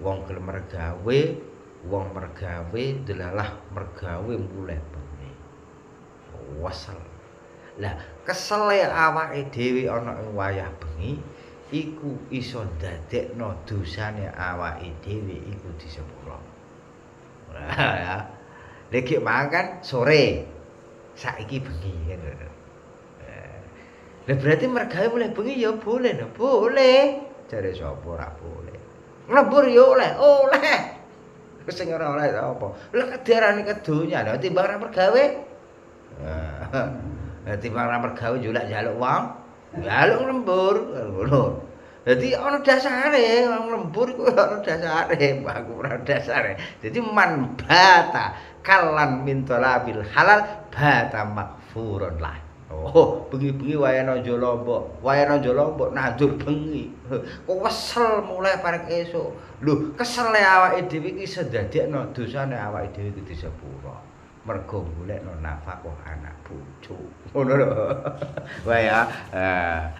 Wong gelem mergawe, wong mergawe delalah mergawe mulai bengi. Wesel. Lah kesele awake dhewe ana ing wayah bengi iku iso ndadekno dosane awake dhewe iku disepuro. Nah, ya. Lagi makan sore, saiki bengi kan. Lah berarti mergawe mulai bengi ya boleh, no? Boleh. Jare sapa ora boleh. Nglebur ya oleh. Sing ora oleh apa? Lah diarani kedonya lho timbang ora mergawe. Lah timbang ora mergawe njaluk wong, njaluk nglembur ngono. Dadi ana dasare wong lembur iku ana dasare, aku ora dasare. Dadi man bata kalan min talabil halal bata makfurun lah. Oh, bengi-bengi wayahe nanja lombok nandur bengi. Kok wesel mulai parek esuk. Lho, kesele awake dhewe iki iso ndadekno dosane awake dhewe iki disepuro. Mergo golekno nafkah anak bojo. Ngono lho. Wah ya.